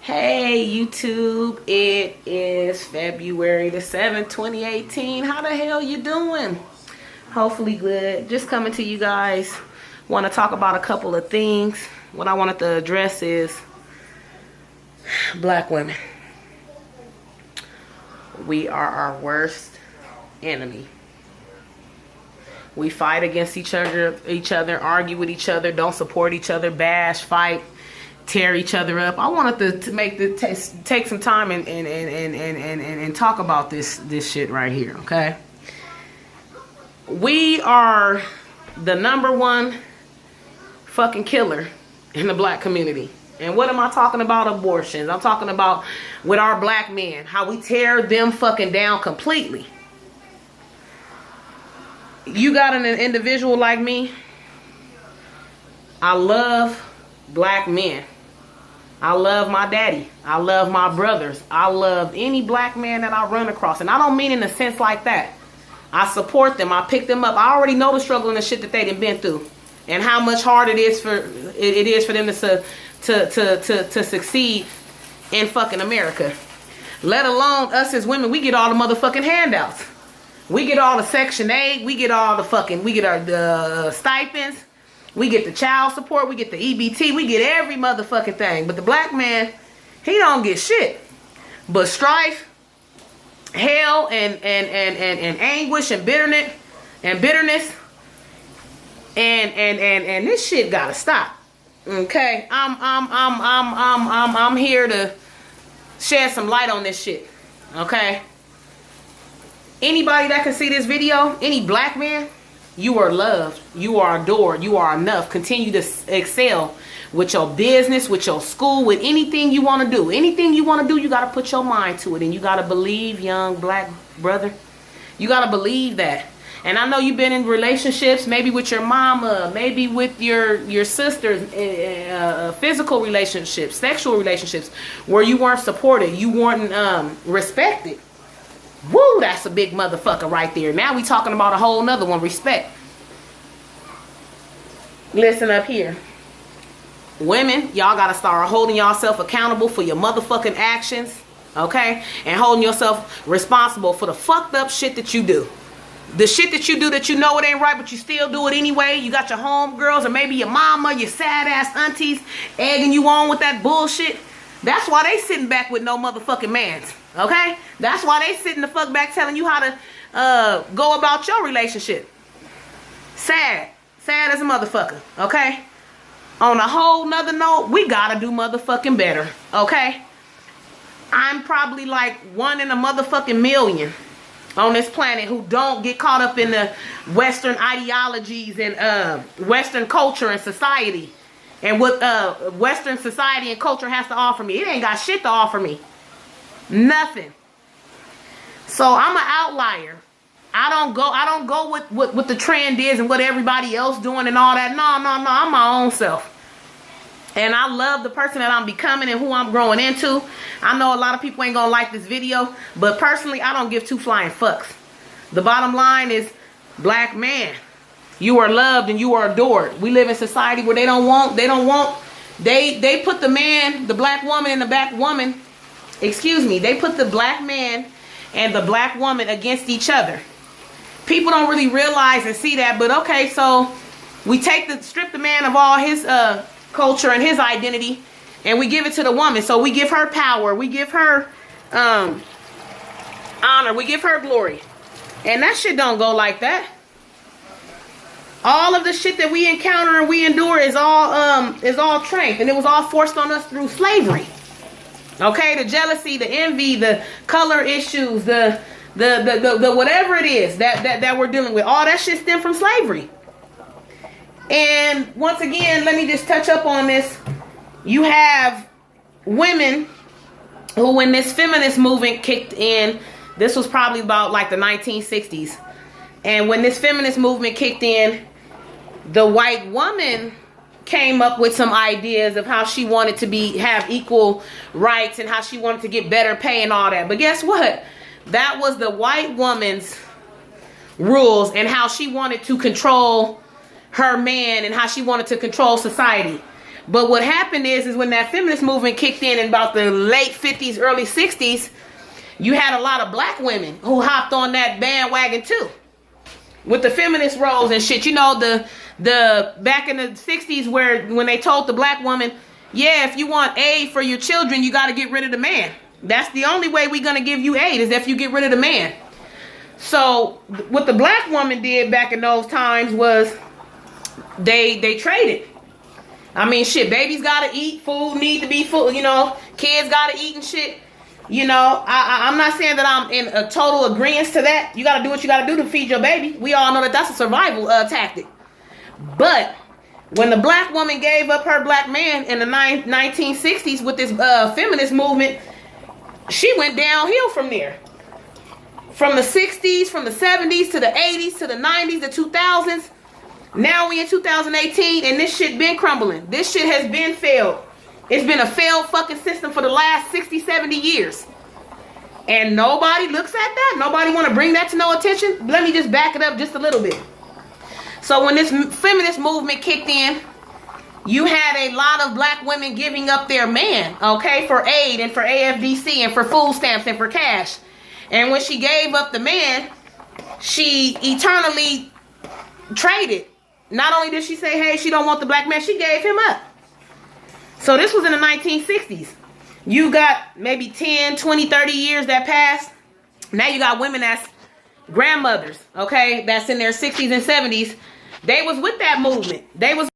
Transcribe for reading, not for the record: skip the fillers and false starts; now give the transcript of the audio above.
Hey YouTube, it is February the 7th, 2018. How the hell you doing? Hopefully good. Just coming to you guys. Want to talk about a couple of things. What I wanted to address is black women. We are our worst enemy. We fight against each other, argue with each other, don't support each other, bash, fight, tear each other up. I wanted to take some time and talk about this shit right here, okay? We are the #1 fucking killer in the black community. And what am I talking about? Abortions. I'm talking about with our black men, how we tear them fucking down completely. You got an individual like me. I love black men. I love my daddy. I love my brothers. I love any black man that I run across. And I don't mean in a sense like that. I support them. I pick them up. I already know the struggle and the shit that they done been through. And how much harder it is for them to succeed in fucking America. Let alone us as women, we get all the motherfucking handouts. We get all the Section 8. We get all the fucking, we get our stipends. We get the child support. We get the EBT. We get every motherfucking thing. But the black man, he don't get shit. But strife, hell, and anguish and bitterness, and this shit gotta stop. Okay, I'm here to shed some light on this shit. Okay. Anybody that can see this video, any black man, you are loved, you are adored, you are enough. Continue to excel with your business, with your school, with anything you want to do. Anything you want to do, you got to put your mind to it. And you got to believe, young black brother. You got to believe that. And I know you've been in relationships, maybe with your mama, maybe with your sisters, physical relationships, sexual relationships, where you weren't supported, you weren't respected. Woo, that's a big motherfucker right there. Now we talking about a whole nother one, respect. Listen up here. Women, y'all got to start holding yourself accountable for your motherfucking actions, okay? And holding yourself responsible for the fucked up shit that you do. The shit that you do that you know it ain't right, but you still do it anyway. You got your homegirls or maybe your mama, your sad ass aunties egging you on with that bullshit. That's why they sitting back with no motherfucking mans. Okay? That's why they sitting the fuck back telling you how to go about your relationship. Sad. Sad as a motherfucker. Okay? On a whole nother note, we gotta do motherfucking better. Okay? I'm probably like one in a motherfucking million on this planet who don't get caught up in the Western ideologies and Western culture and society. And what Western society and culture has to offer me. It ain't got shit to offer me. Nothing. So I'm an outlier. I don't go with what the trend is and what everybody else doing and all that. No. I'm my own self. And I love the person that I'm becoming and who I'm growing into. I know a lot of people ain't gonna like this video, but personally, I don't give two flying fucks. The bottom line is, black man, you are loved and you are adored. We live in society where they put the man, the black woman and the black woman, they put the black man and the black woman against each other. People don't really realize and see that, but okay, so we strip the man of all his culture and his identity, and we give it to the woman. So we give her power, we give her honor, we give her glory. And that shit don't go like that. All of the shit that we encounter and we endure is all trained, and it was all forced on us through slavery. Okay, the jealousy, the envy, the color issues, the whatever it is that we're dealing with, all that shit stemmed from slavery. And once again, let me just touch up on this. You have women who, when this feminist movement kicked in, this was probably about like the 1960s. And when this feminist movement kicked in, the white woman came up with some ideas of how she wanted to have equal rights and how she wanted to get better pay and all that. But guess what? That was the white woman's rules and how she wanted to control her man and how she wanted to control society. But what happened is when that feminist movement kicked in about the late 50s, early 60s, you had a lot of black women who hopped on that bandwagon too. With the feminist roles and shit. You know, the back in the 60s when they told the black woman, yeah, if you want aid for your children, you got to get rid of the man. That's the only way we're going to give you aid is if you get rid of the man. So what the black woman did back in those times was they traded. I mean, shit, babies got to eat, food need to be food, you know, kids got to eat and shit. You know, I'm not saying that I'm in a total agreement to that. You got to do what you got to do to feed your baby. We all know that that's a survival tactic. But when the black woman gave up her black man in the 1960s with this feminist movement, she went downhill from there. From the 60s, from the 70s to the 80s to the 90s, the 2000s. Now we in 2018 and this shit been crumbling. This shit has been failed. It's been a failed fucking system for the last 60, 70 years. And nobody looks at that. Nobody want to bring that to no attention. Let me just back it up just a little bit. So when this feminist movement kicked in, you had a lot of black women giving up their man, okay, for aid and for AFDC and for food stamps and for cash. And when she gave up the man, she eternally traded. Not only did she say, hey, she don't want the black man, she gave him up. So this was in the 1960s. You got maybe 10, 20, 30 years that passed. Now you got women that's grandmothers, okay, that's in their 60s and 70s. They was with that movement. They was